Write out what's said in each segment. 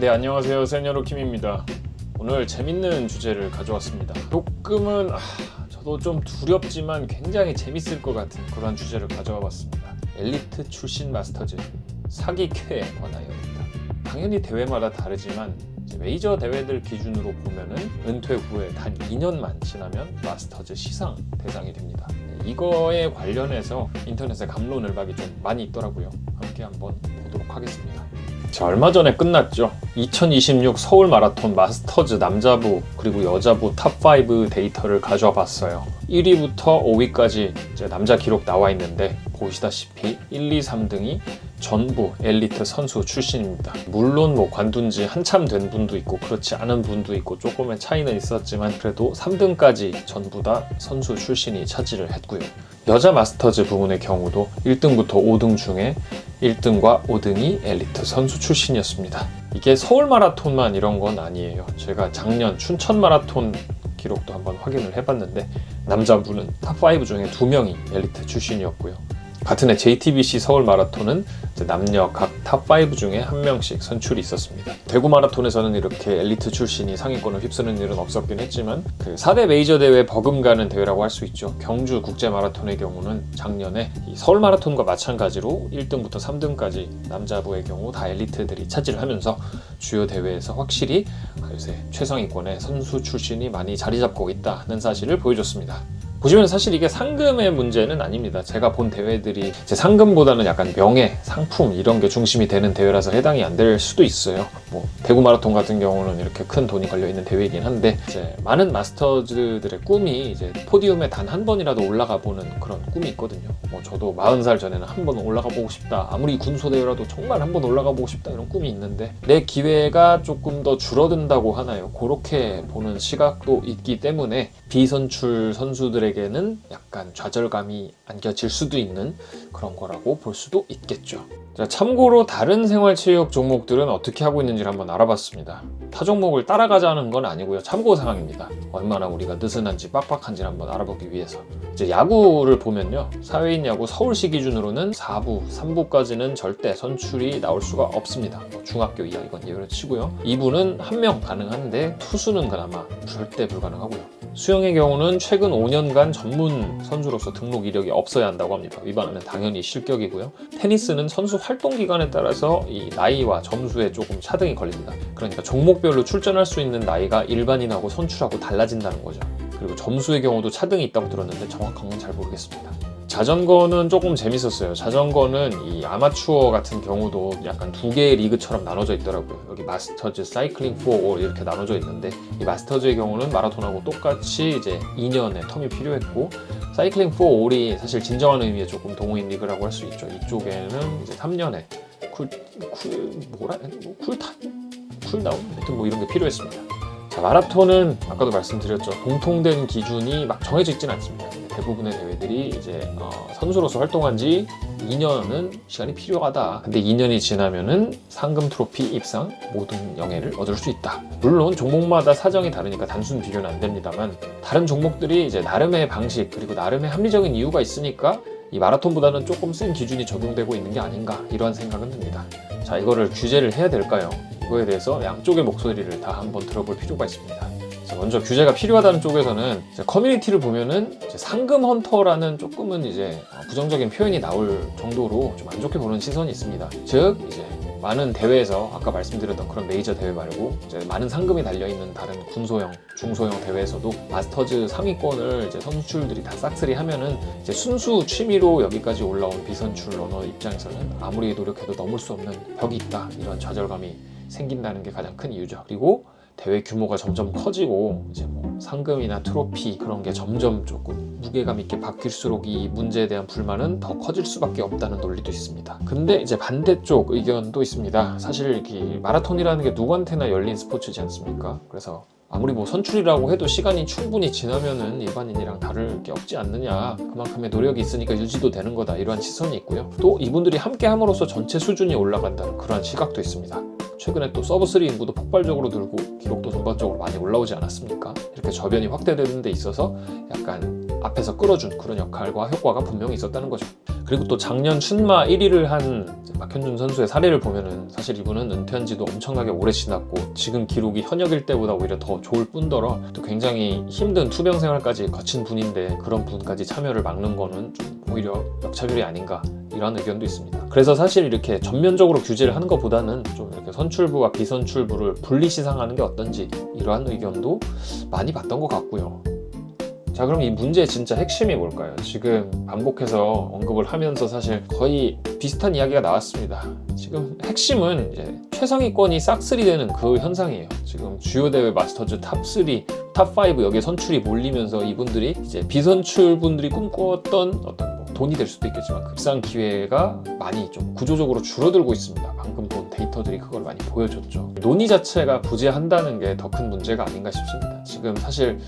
네, 안녕하세요. 세뇨로킴입니다. 오늘 재밌는 주제를 가져왔습니다. 조금은 저도 좀 두렵지만 굉장히 재밌을 것 같은 그런 주제를 가져와 봤습니다. 엘리트 출신 마스터즈 사기캐에 관하여입니다. 당연히 대회마다 다르지만 메이저 대회들 기준으로 보면은 은퇴 후에 단 2년만 지나면 마스터즈 시상 대상이 됩니다. 이거에 관련해서 인터넷에 갑론을박이 좀 많이 있더라고요. 함께 한번 보도록 하겠습니다. 자, 얼마 전에 끝났죠. 2026 서울 마라톤 마스터즈 남자부 그리고 여자부 탑5 데이터를 가져와 봤어요. 1위부터 5위까지 남자 기록 나와 있는데 보시다시피 1, 2, 3등이 전부 엘리트 선수 출신입니다. 물론 관둔 지 한참 된 분도 있고 그렇지 않은 분도 있고 조금의 차이는 있었지만 그래도 3등까지 전부 다 선수 출신이 차지를 했고요. 여자 마스터즈 부문의 경우도 1등부터 5등 중에 1등과 5등이 엘리트 선수 출신이었습니다. 이게 서울 마라톤만 이런 건 아니에요. 제가 작년 춘천 마라톤 기록도 한번 확인을 해봤는데 남자부는 탑5 중에 2명이 엘리트 출신이었고요. 같은 해 JTBC 서울 마라톤은 남녀 각 탑5 중에 1명씩 선출이 있었습니다. 대구 마라톤에서는 이렇게 엘리트 출신이 상위권을 휩쓰는 일은 없었긴 했지만 4대 메이저 대회 버금가는 대회라고 할 수 있죠. 경주 국제 마라톤의 경우는 작년에 이 서울 마라톤과 마찬가지로 1등부터 3등까지 남자부의 경우 다 엘리트들이 차지를 하면서 주요 대회에서 확실히 요새 최상위권의 선수 출신이 많이 자리 잡고 있다는 사실을 보여줬습니다. 보시면 사실 이게 상금의 문제는 아닙니다. 제가 본 대회들이 제 상금보다는 약간 명예, 상품 이런 게 중심이 되는 대회라서 해당이 안 될 수도 있어요. 대구 마라톤 같은 경우는 이렇게 큰 돈이 걸려 있는 대회이긴 한데 많은 마스터즈들의 꿈이 포디움에 단 한 번이라도 올라가 보는 그런 꿈이 있거든요. 저도 40살 전에는 한 번 올라가 보고 싶다. 아무리 군소대회라도 정말 한 번 올라가 보고 싶다 이런 꿈이 있는데 내 기회가 조금 더 줄어든다고 하나요? 그렇게 보는 시각도 있기 때문에 비선출 선수들에게는 약간 좌절감이 안겨질 수도 있는 그런 거라고 볼 수도 있겠죠. 자, 참고로 다른 생활체육 종목들은 어떻게 하고 있는지를 한번 알아봤습니다. 타 종목을 따라가자는 건 아니고요. 참고사항입니다. 얼마나 우리가 느슨한지 빡빡한지 한번 알아보기 위해서. 야구를 보면요. 사회인 야구 서울시 기준으로는 4부, 3부까지는 절대 선출이 나올 수가 없습니다. 중학교 이하 이건 예외로 치고요. 2부는 1명 가능한데 투수는 그나마 절대 불가능하고요. 수영의 경우는 최근 5년간 전문 선수로서 등록 이력이 없어야 한다고 합니다. 위반하면 당연히 실격이고요. 테니스는 선수 활동 기간에 따라서 이 나이와 점수에 조금 차등이 걸립니다. 그러니까 종목별로 출전할 수 있는 나이가 일반인하고 선출하고 달라진다는 거죠. 그리고 점수의 경우도 차등이 있다고 들었는데 정확한 건 잘 모르겠습니다. 자전거는 조금 재밌었어요. 자전거는 이 아마추어 같은 경우도 약간 2개의 리그처럼 나눠져 있더라고요. 여기 마스터즈, 사이클링 4 이렇게 나눠져 있는데 이 마스터즈의 경우는 마라톤하고 똑같이 2년의 텀이 필요했고 사이클링 4 올이 사실 진정한 의미의 조금 동호인 리그라고 할 수 있죠. 이쪽에는 3년의 쿨다운? 하여튼 이런 게 필요했습니다. 자, 마라톤은 아까도 말씀드렸죠. 공통된 기준이 막 정해져 있지는 않습니다. 대부분의 대회들이 선수로서 활동한 지 2년은 시간이 필요하다. 근데 2년이 지나면은 상금 트로피 입상 모든 영예를 얻을 수 있다. 물론 종목마다 사정이 다르니까 단순 비교는 안 됩니다만 다른 종목들이 나름의 방식 그리고 나름의 합리적인 이유가 있으니까 이 마라톤보다는 조금 센 기준이 적용되고 있는 게 아닌가 이런 생각은 듭니다. 자, 이거를 규제를 해야 될까요? 이거에 대해서 양쪽의 목소리를 다 한번 들어볼 필요가 있습니다. 먼저 규제가 필요하다는 쪽에서는 커뮤니티를 보면은 상금 헌터라는 조금은 부정적인 표현이 나올 정도로 좀 안 좋게 보는 시선이 있습니다. 즉 많은 대회에서 아까 말씀드렸던 그런 메이저 대회 말고 많은 상금이 달려있는 다른 군소형, 중소형 대회에서도 마스터즈 상위권을 선수들이 다 싹쓸이 하면은 순수 취미로 여기까지 올라온 비선출 러너 입장에서는 아무리 노력해도 넘을 수 없는 벽이 있다. 이런 좌절감이 생긴다는 게 가장 큰 이유죠. 그리고 대회 규모가 점점 커지고 상금이나 트로피 그런 게 점점 조금 무게감 있게 바뀔수록 이 문제에 대한 불만은 더 커질 수밖에 없다는 논리도 있습니다. 근데 반대쪽 의견도 있습니다. 사실 마라톤이라는 게 누구한테나 열린 스포츠지 않습니까? 그래서 아무리 선출이라고 해도 시간이 충분히 지나면은 일반인이랑 다를 게 없지 않느냐, 그만큼의 노력이 있으니까 유지도 되는 거다, 이러한 시선이 있고요. 또 이분들이 함께 함으로써 전체 수준이 올라간다는 그러한 시각도 있습니다. 최근에 또 서브3 인구도 폭발적으로 늘고 기록도 전반적으로 많이 올라오지 않았습니까? 이렇게 저변이 확대되는 데 있어서 약간 앞에서 끌어준 그런 역할과 효과가 분명히 있었다는 거죠. 그리고 또 작년 춘마 1위를 한 박현준 선수의 사례를 보면은 사실 이분은 은퇴한 지도 엄청나게 오래 지났고 지금 기록이 현역일 때보다 오히려 더 좋을 뿐더러 또 굉장히 힘든 투병 생활까지 거친 분인데 그런 분까지 참여를 막는 거는 좀 오히려 역차별이 아닌가 이런 의견도 있습니다. 그래서 사실 이렇게 전면적으로 규제를 하는 것보다는 좀 이렇게 선출부와 비선출부를 분리 시상하는 게 어떤지 이러한 의견도 많이 봤던 것 같고요. 자, 그럼 이 문제의 진짜 핵심이 뭘까요? 지금 반복해서 언급을 하면서 사실 거의 비슷한 이야기가 나왔습니다. 지금 핵심은 이제 최상위권이 싹쓸이 되는 그 현상이에요. 지금 주요 대회 마스터즈 탑3, 탑5 여기에 선출이 몰리면서 이분들이 이제 비선출분들이 꿈꿨던 어떤 뭐 돈이 될 수도 있겠지만 급상 기회가 많이 좀 구조적으로 줄어들고 있습니다. 방금 본 데이터들이 그걸 많이 보여줬죠. 논의 자체가 부재한다는 게 더 큰 문제가 아닌가 싶습니다. 지금 사실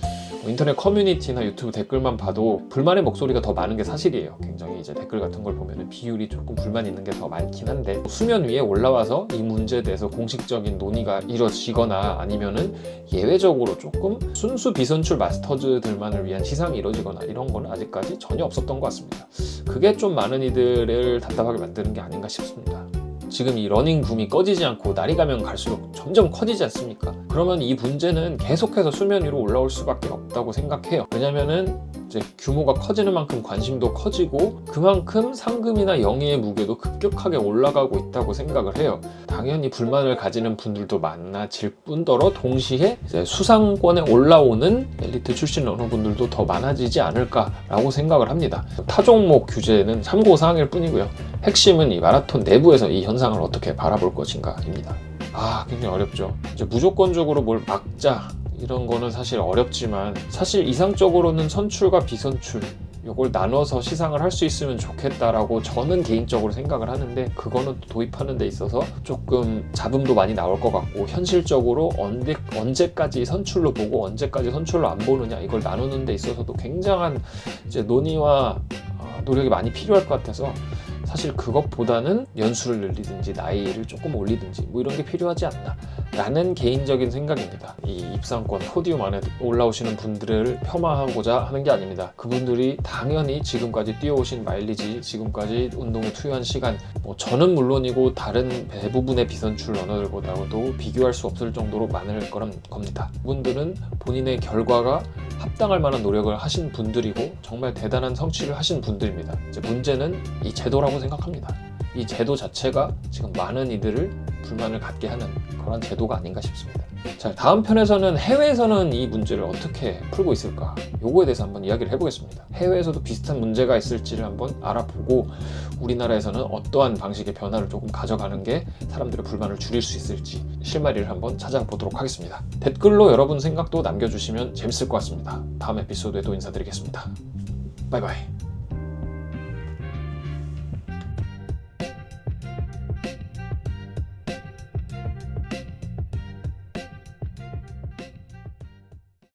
인터넷 커뮤니티나 유튜브 댓글만 봐도 불만의 목소리가 더 많은 게 사실이에요. 굉장히 이제 댓글 같은 걸 보면 비율이 조금 불만 있는 게 더 많긴 한데 수면 위에 올라와서 이 문제에 대해서 공식적인 논의가 이루어지거나 아니면은 예외적으로 조금 순수 비선출 마스터즈들만을 위한 시상이 이루어지거나 이런 거는 아직까지 전혀 없었던 것 같습니다. 그게 좀 많은 이들을 답답하게 만드는 게 아닌가 싶습니다. 지금 이 러닝 붐이 꺼지지 않고 날이 가면 갈수록 점점 커지지 않습니까? 그러면 이 문제는 계속해서 수면 위로 올라올 수밖에 없다고 생각해요. 왜냐면은 이제 규모가 커지는 만큼 관심도 커지고 그만큼 상금이나 영예의 무게도 급격하게 올라가고 있다고 생각을 해요. 당연히 불만을 가지는 분들도 많아질 뿐더러 동시에 이제 수상권에 올라오는 엘리트 출신 러너분들도 더 많아지지 않을까라고 생각을 합니다. 타 종목 규제는 참고사항일 뿐이고요. 핵심은 이 마라톤 내부에서 이 현상을 어떻게 바라볼 것인가입니다. 굉장히 어렵죠. 이제 무조건적으로 뭘 막자 이런 거는 사실 어렵지만 사실 이상적으로는 선출과 비선출 이걸 나눠서 시상을 할 수 있으면 좋겠다라고 저는 개인적으로 생각을 하는데 그거는 도입하는 데 있어서 조금 잡음도 많이 나올 것 같고 현실적으로 언제까지 선출로 보고 언제까지 선출로 안 보느냐 이걸 나누는 데 있어서도 굉장한 이제 논의와 노력이 많이 필요할 것 같아서 사실 그것보다는 연수를 늘리든지 나이를 조금 올리든지 뭐 이런 게 필요하지 않나 라는 개인적인 생각입니다. 이 입상권 포디움 안에 올라오시는 분들을 폄하하고자 하는 게 아닙니다. 그분들이 당연히 지금까지 뛰어오신 마일리지, 지금까지 운동에 투여한 시간 뭐 저는 물론이고 다른 대부분의 비선출 러너들보다도 비교할 수 없을 정도로 많을 겁니다. 그분들은 본인의 결과가 합당할 만한 노력을 하신 분들이고 정말 대단한 성취를 하신 분들입니다. 이제 문제는 이 제도라고 생각합니다. 이 제도 자체가 지금 많은 이들을 불만을 갖게 하는 그런 제도가 아닌가 싶습니다. 자, 다음 편에서는 해외에서는 이 문제를 어떻게 풀고 있을까 요거에 대해서 한번 이야기를 해보겠습니다. 해외에서도 비슷한 문제가 있을지를 한번 알아보고 우리나라에서는 어떠한 방식의 변화를 조금 가져가는 게 사람들의 불만을 줄일 수 있을지 실마리를 한번 찾아보도록 하겠습니다. 댓글로 여러분 생각도 남겨주시면 재밌을 것 같습니다. 다음 에피소드에도 인사드리겠습니다. 바이바이.